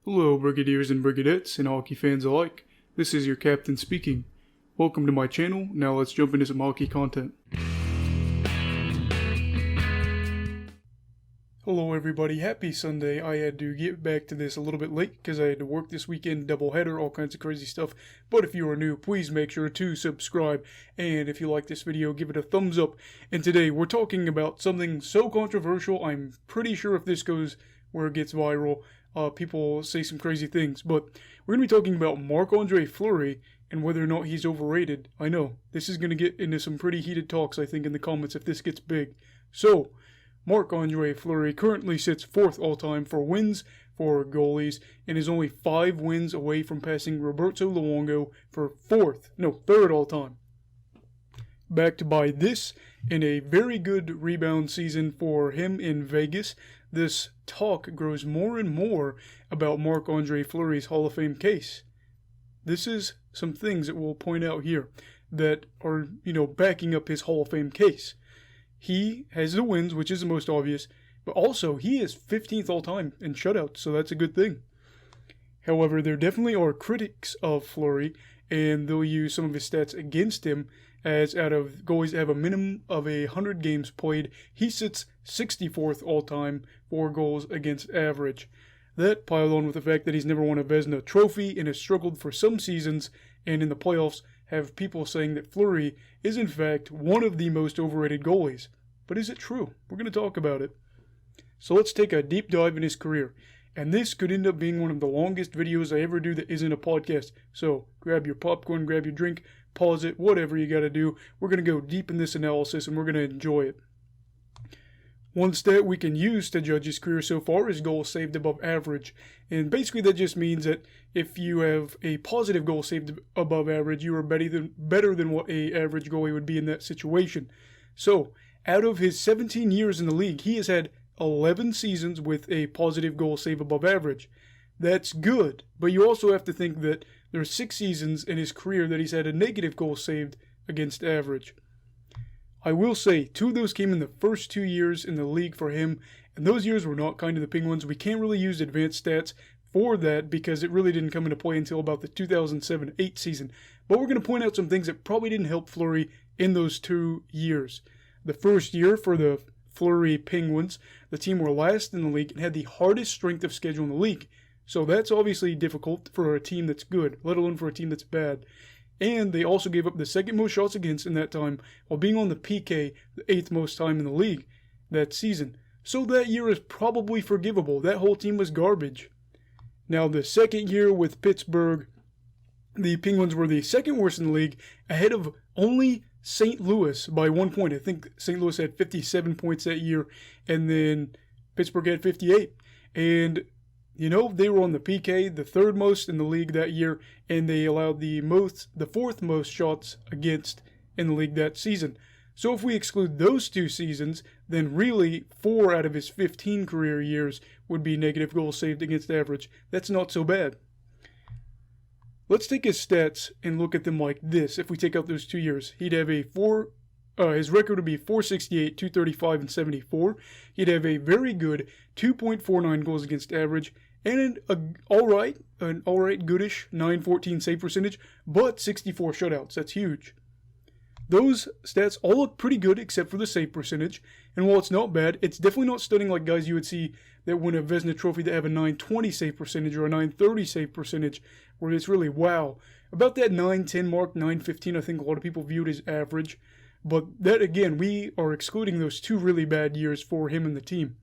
Hello, Brigadiers and Brigadettes and hockey fans alike. This is your captain speaking. Welcome to my channel. Now let's jump into some hockey content. Hello everybody, happy Sunday. I had to get back to this a little bit late because I had to work this weekend, doubleheader, all kinds of crazy stuff. But if you are new, please make sure to subscribe. And if you like this video, give it a thumbs up. And today we're talking about something so controversial, I'm pretty sure if this goes where it gets viral, people say some crazy things. But we're going to be talking about Marc-Andre Fleury and whether or not he's overrated. I know, this is going to get into some pretty heated talks, I think, in the comments if this gets big. So, Marc-Andre Fleury currently sits 4th all-time for wins for goalies and is only 5 wins away from passing Roberto Luongo for 3rd all-time. Backed by this and a very good rebound season for him in Vegas, this talk grows more and more about Marc-Andre Fleury's Hall of Fame case. This is some things that we'll point out here that are, backing up his Hall of Fame case. He has the wins, which is the most obvious, but also he is 15th all-time in shutouts, so that's a good thing. However, there definitely are critics of Fleury, and they'll use some of his stats against him, as out of goalies that have a minimum of 100 games played, he sits 64th all-time for goals against average. That piled on with the fact that he's never won a Vezina trophy and has struggled for some seasons, and in the playoffs have people saying that Fleury is in fact one of the most overrated goalies. But is it true? We're going to talk about it. So let's take a deep dive in his career. And this could end up being one of the longest videos I ever do that isn't a podcast. So grab your popcorn, grab your drink, pause it, whatever you got to do. We're going to go deep in this analysis and we're going to enjoy it. One stat we can use to judge his career so far is goals saved above average. And basically that just means that if you have a positive goal saved above average, you are better than what an average goalie would be in that situation. So, out of his 17 years in the league, he has had 11 seasons with a positive goal save above average. That's good, but you also have to think that there are 6 seasons in his career that he's had a negative goal saved against average. I will say, 2 of those came in the first 2 years in the league for him, and those years were not kind of the Penguins. We can't really use advanced stats for that because it really didn't come into play until about the 2007-8 season. But we're going to point out some things that probably didn't help Fleury in those 2 years. The first year for the Fleury Penguins, the team were last in the league and had the hardest strength of schedule in the league. So that's obviously difficult for a team that's good, let alone for a team that's bad. And they also gave up the 2nd most shots against in that time, while being on the PK the 8th most time in the league that season. So that year is probably forgivable. That whole team was garbage. Now the second year with Pittsburgh, the Penguins were the 2nd worst in the league, ahead of only St. Louis by 1 point. I think St. Louis had 57 points that year, and then Pittsburgh had 58. And, they were on the PK, the 3rd most in the league that year, and they allowed the 4th most shots against in the league that season. So if we exclude those 2 seasons, then really 4 out of his 15 career years would be negative goals saved against average. That's not so bad. Let's take his stats and look at them like this. If we take out those 2 years, he'd have his record would be .468, .235, and .74. He'd have a very good 2.49 goals against average and an alright goodish .914 save percentage, but 64 shutouts. That's huge. Those stats all look pretty good except for the save percentage, and while it's not bad, it's definitely not stunning like guys you would see that win a Vezina trophy that have a .920 save percentage or a .930 save percentage, where it's really wow. About that .910 mark, .915, I think a lot of people viewed as average, but that again, we are excluding those 2 really bad years for him and the team.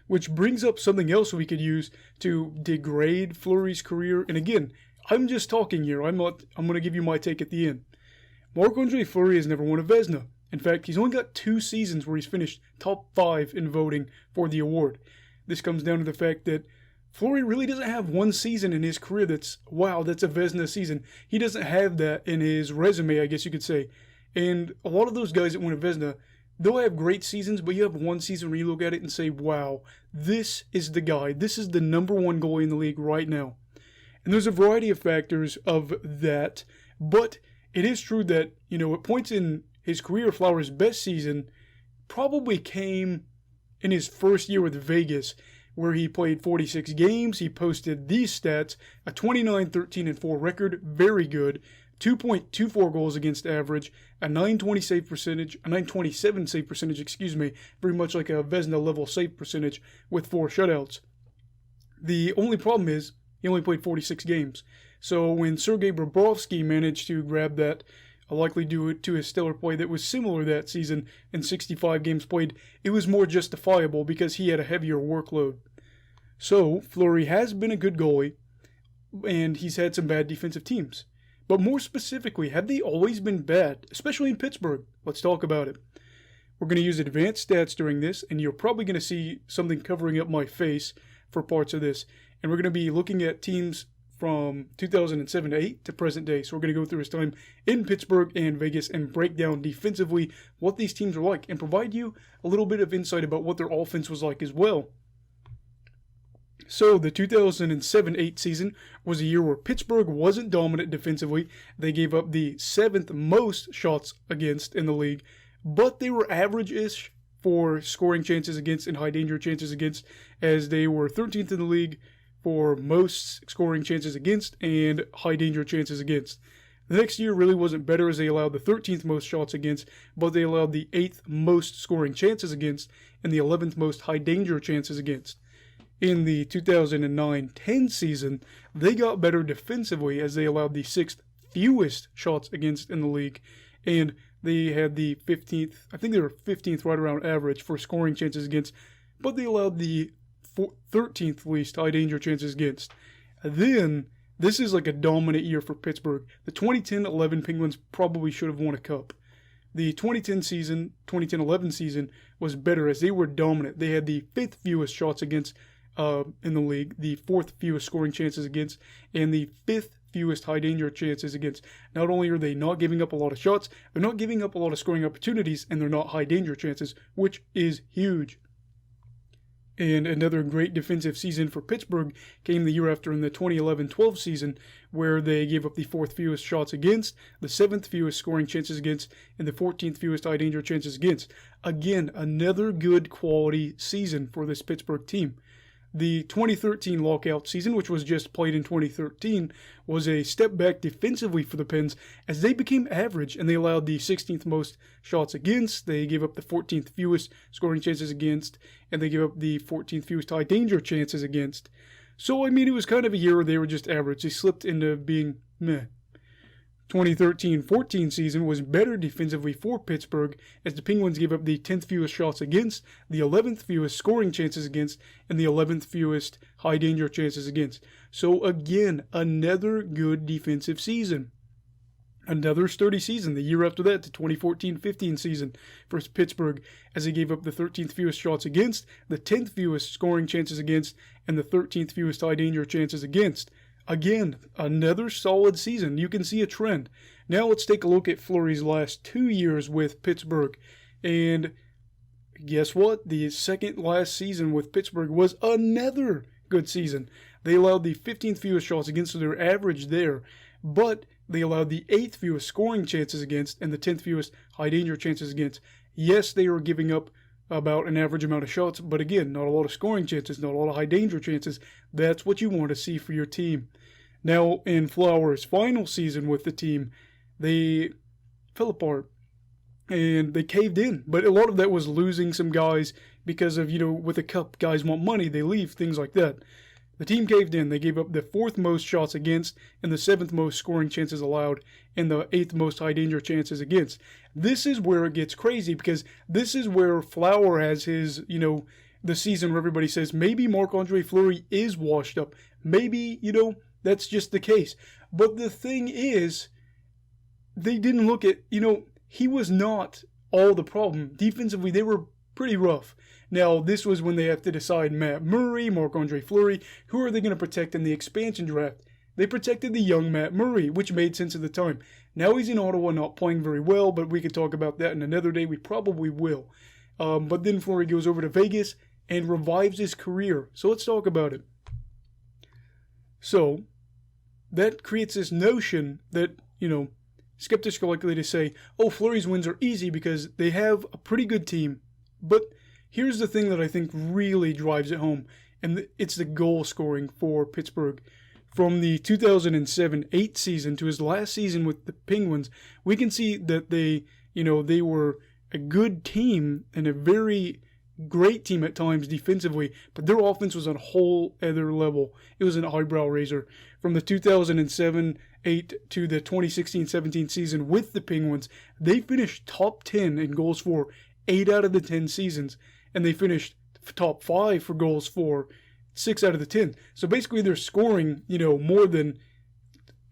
Which brings up something else we could use to degrade Fleury's career, and again, I'm just talking here, I'm going to give you my take at the end. Marc-Andre Fleury has never won a Vezina. In fact, he's only got 2 seasons where he's finished top 5 in voting for the award. This comes down to the fact that Fleury really doesn't have one season in his career that's, wow, that's a Vezina season. He doesn't have that in his resume, I guess you could say. And a lot of those guys that win a Vezina, they'll have great seasons, but you have one season where you look at it and say, wow, this is the guy. This is the #1 goalie in the league right now. And there's a variety of factors of that, but it is true that, at points in his career, Fleury's best season probably came in his first year with Vegas, where he played 46 games. He posted these stats: a 29-13-4 record, very good, 2.24 goals against average, a 927 save percentage, very much like a Vezina level save percentage with 4 shutouts. The only problem is he only played 46 games. So when Sergei Bobrovsky managed to grab that, likely due to his stellar play that was similar that season in 65 games played, it was more justifiable because he had a heavier workload. So Fleury has been a good goalie, and he's had some bad defensive teams. But more specifically, have they always been bad, especially in Pittsburgh? Let's talk about it. We're going to use advanced stats during this, and you're probably going to see something covering up my face for parts of this. And we're going to be looking at teams from 2007 to 8 to present day. So we're going to go through his time in Pittsburgh and Vegas and break down defensively what these teams are like and provide you a little bit of insight about what their offense was like as well. So the 2007-8 season was a year where Pittsburgh wasn't dominant defensively. They gave up the 7th most shots against in the league, but they were average-ish for scoring chances against and high danger chances against, as they were 13th in the league for most scoring chances against and high danger chances against. The next year really wasn't better, as they allowed the 13th most shots against, but they allowed the 8th most scoring chances against and the 11th most high danger chances against. In the 2009-10 season, they got better defensively, as they allowed the 6th fewest shots against in the league, and they had the 15th, I think they were 15th right around average for scoring chances against, but they allowed the 13th least high danger chances against. Then, this is like a dominant year for Pittsburgh. The 2010-11 Penguins probably should have won a cup. The 2010-11 season was better, as they were dominant. They had the 5th fewest shots against in the league, the 4th fewest scoring chances against, and the 5th fewest high danger chances against. Not only are they not giving up a lot of shots, they're not giving up a lot of scoring opportunities, and they're not high danger chances, which is huge. And another great defensive season for Pittsburgh came the year after in the 2011-12 season, where they gave up the 4th fewest shots against, the 7th fewest scoring chances against, and the 14th fewest high danger chances against. Again, another good quality season for this Pittsburgh team. The 2013 lockout season, which was just played in 2013, was a step back defensively for the Pens, as they became average and they allowed the 16th most shots against, they gave up the 14th fewest scoring chances against, and they gave up the 14th fewest high danger chances against. So, I mean, it was kind of a year where they were just average. They slipped into being meh. 2013-14 season was better defensively for Pittsburgh, as the Penguins gave up the 10th fewest shots against, the 11th fewest scoring chances against, and the 11th fewest high danger chances against. So again, another good defensive season. Another sturdy season the year after that, the 2014-15 season for Pittsburgh, as they gave up the 13th fewest shots against, the 10th fewest scoring chances against, and the 13th fewest high danger chances against. Again, another solid season. You can see a trend. Now let's take a look at Fleury's last 2 years with Pittsburgh. And guess what? The second last season with Pittsburgh was another good season. They allowed the 15th fewest shots against, so their average there. But they allowed the 8th fewest scoring chances against and the 10th fewest high danger chances against. Yes, they were giving up about an average amount of shots, but again, not a lot of scoring chances, not a lot of high danger chances. That's what you want to see for your team. Now, in Flower's final season with the team, they fell apart and they caved in, but a lot of that was losing some guys because of, with a cup, guys want money, they leave, things like that. The team caved in. They gave up the 4th most shots against and the 7th most scoring chances allowed and the 8th most high danger chances against. This is where it gets crazy, because this is where Flower has his, the season where everybody says maybe Marc-Andre Fleury is washed up. Maybe, that's just the case. But the thing is, they didn't look at, he was not all the problem. Defensively, they were pretty rough. Now, this was when they have to decide Matt Murray, Marc-Andre Fleury, who are they going to protect in the expansion draft? They protected the young Matt Murray, which made sense at the time. Now he's in Ottawa, not playing very well, but we could talk about that in another day. We probably will. But then Fleury goes over to Vegas and revives his career. So let's talk about it. So, that creates this notion that, skeptics are likely to say, oh, Fleury's wins are easy because they have a pretty good team. But here's the thing that I think really drives it home, and it's the goal scoring for Pittsburgh. From the 2007-8 season to his last season with the Penguins, we can see that they were a good team and a very great team at times defensively, but their offense was on a whole other level. It was an eyebrow raiser. From the 2007-8 to the 2016-17 season with the Penguins, they finished top 10 in goals for 8 out of the 10 seasons, and they finished top 5 for goals for 6 out of the 10. So basically they're scoring, more than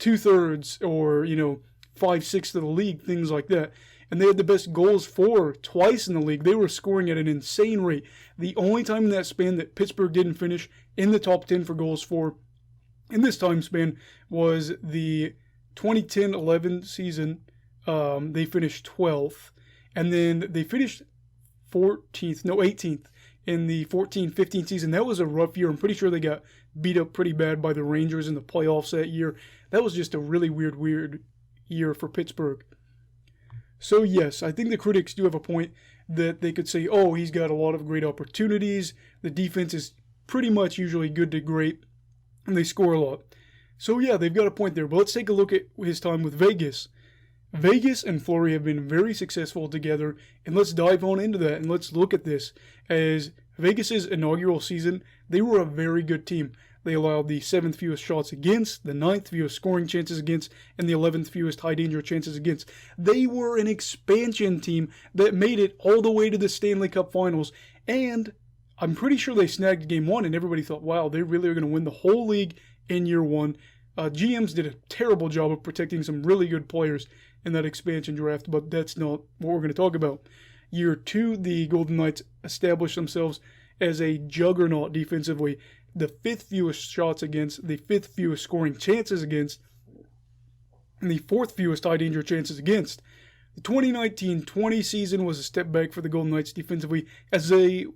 2/3 or, 5/6 of the league, things like that. And they had the best goals for twice in the league. They were scoring at an insane rate. The only time in that span that Pittsburgh didn't finish in the top 10 for goals for in this time span was the 2010-11 season. They finished 12th. And then they finished 18th in the 14-15 season. That was a rough year. I'm pretty sure they got beat up pretty bad by the Rangers in the playoffs that year. That was just a really weird year for Pittsburgh. So yes, I think the critics do have a point that they could say, oh, he's got a lot of great opportunities. The defense is pretty much usually good to great, and they score a lot. So yeah, they've got a point there. But let's take a look at his time with Vegas. Vegas and Fleury have been very successful together, and let's dive on into that, and let's look at this. As Vegas's inaugural season, they were a very good team. They allowed the 7th fewest shots against, the 9th fewest scoring chances against, and the 11th fewest high danger chances against. They were an expansion team that made it all the way to the Stanley Cup Finals, and I'm pretty sure they snagged Game 1, and everybody thought, wow, they really are going to win the whole league in year 1. GMs did a terrible job of protecting some really good players in that expansion draft, but that's not what we're going to talk about. Year 2, the Golden Knights established themselves as a juggernaut defensively. The 5th fewest shots against, the 5th fewest scoring chances against, and the 4th fewest high danger chances against. The 2019-20 season was a step back for the Golden Knights defensively as they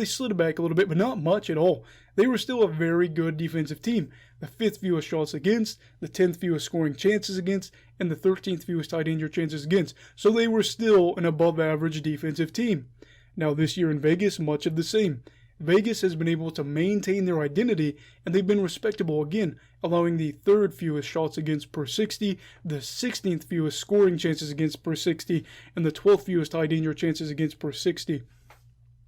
slid back a little bit, but not much at all. They were still a very good defensive team. The 5th fewest shots against, the 10th fewest scoring chances against, and the 13th fewest high danger chances against. So they were still an above average defensive team. Now this year in Vegas, much of the same. Vegas has been able to maintain their identity, and they've been respectable again, allowing the 3rd fewest shots against per 60, the 16th fewest scoring chances against per 60, and the 12th fewest high danger chances against per 60.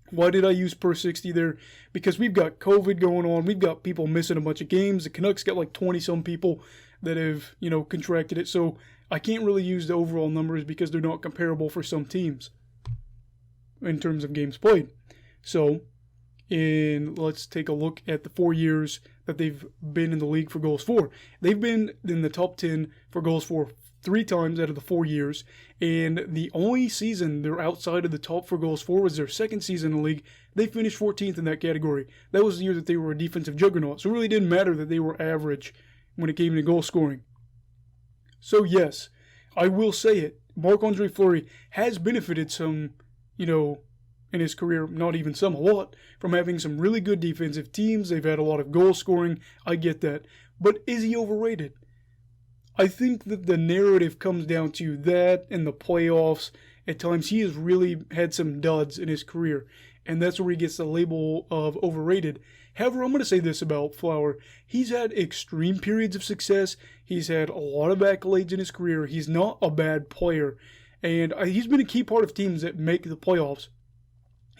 Why did I use per 60 there? Because we've got COVID going on. We've got people missing a bunch of games. The Canucks got like 20-some people that have, contracted it. So I can't really use the overall numbers because they're not comparable for some teams in terms of games played. So let's take a look at the 4 years that they've been in the league for goals for. They've been in the top 10 for goals for 3 times out of the 4 years, and the only season they're outside of the top for goals for was their 2nd season in the league. They finished 14th in that category. That was the year that they were a defensive juggernaut, so it really didn't matter that they were average when it came to goal scoring. So yes, I will say it, Marc-Andre Fleury has benefited some, in his career, not even some, a lot, from having some really good defensive teams. They've had a lot of goal scoring. I get that. But is he overrated? I think that the narrative comes down to that and the playoffs. At times, he has really had some duds in his career, and that's where he gets the label of overrated. However, I'm going to say this about Flower. He's had extreme periods of success. He's had a lot of accolades in his career. He's not a bad player, and he's been a key part of teams that make the playoffs.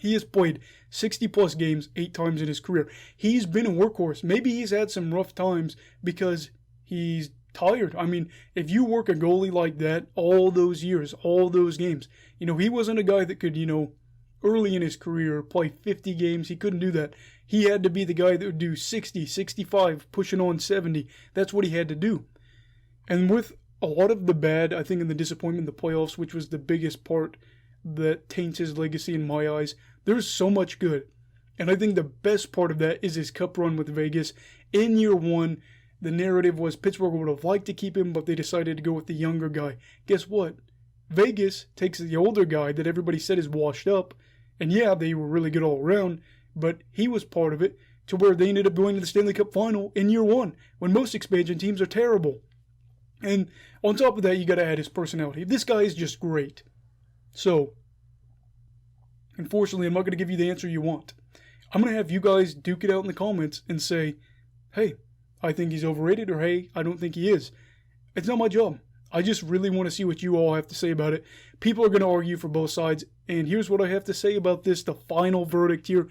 He has played 60-plus games 8 times in his career. He's been a workhorse. Maybe he's had some rough times because he's tired. I mean, if you work a goalie like that all those years, all those games, he wasn't a guy that could, early in his career play 50 games. He couldn't do that. He had to be the guy that would do 60, 65, pushing on 70. That's what he had to do. And with a lot of the bad, I think, in the disappointment in the playoffs, which was the biggest part that taints his legacy in my eyes, there's so much good. And I think the best part of that is his cup run with Vegas. In year 1, the narrative was Pittsburgh would have liked to keep him, but they decided to go with the younger guy. Guess what? Vegas takes the older guy that everybody said is washed up, and yeah, they were really good all around, but he was part of it to where they ended up going to the Stanley Cup Final in year 1, when most expansion teams are terrible. And on top of that, you got to add his personality. This guy is just great. So, unfortunately, I'm not going to give you the answer you want. I'm going to have you guys duke it out in the comments and say, hey, I think he's overrated, or hey, I don't think he is. It's not my job. I just really want to see what you all have to say about it. People are going to argue for both sides, and here's what I have to say about this, the final verdict here.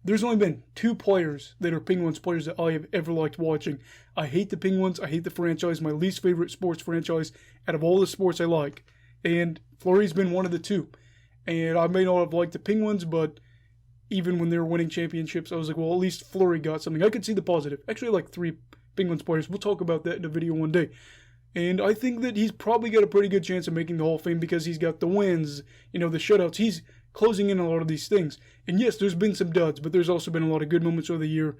There's only been 2 players that are Penguins players that I have ever liked watching. I hate the Penguins. I hate the franchise. My least favorite sports franchise out of all the sports I like. And Fleury's been one of the 2. And I may not have liked the Penguins, but even when they were winning championships, I was like, well, at least Fleury got something. I could see the positive. Actually, I like 3 Penguins players. We'll talk about that in a video one day. And I think that he's probably got a pretty good chance of making the Hall of Fame because he's got the wins, the shutouts. He's closing in a lot of these things. And yes, there's been some duds, but there's also been a lot of good moments over the year.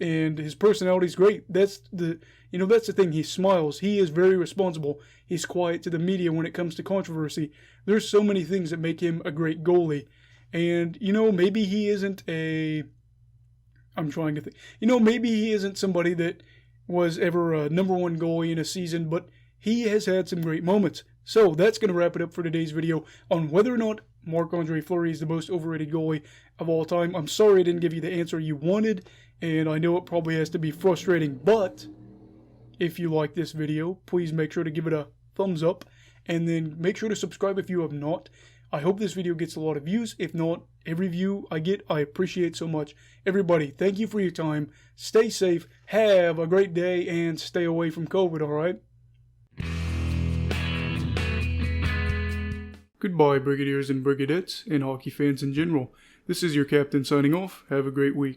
And his personality's great. That's the thing. He smiles. He is very responsible. He's quiet to the media when it comes to controversy. There's so many things that make him a great goalie. And, maybe he isn't maybe he isn't somebody that was ever a #1 goalie in a season, but he has had some great moments. So that's going to wrap it up for today's video on whether or not Marc-Andre Fleury is the most overrated goalie of all time. I'm sorry I didn't give you the answer you wanted, and I know it probably has to be frustrating, but if you like this video, please make sure to give it a thumbs up, and then make sure to subscribe if you have not. I hope this video gets a lot of views. If not, every view I get, I appreciate so much. Everybody, thank you for your time. Stay safe, have a great day, and stay away from COVID, alright? Goodbye, Brigadiers and Brigadettes, and hockey fans in general. This is your captain signing off. Have a great week.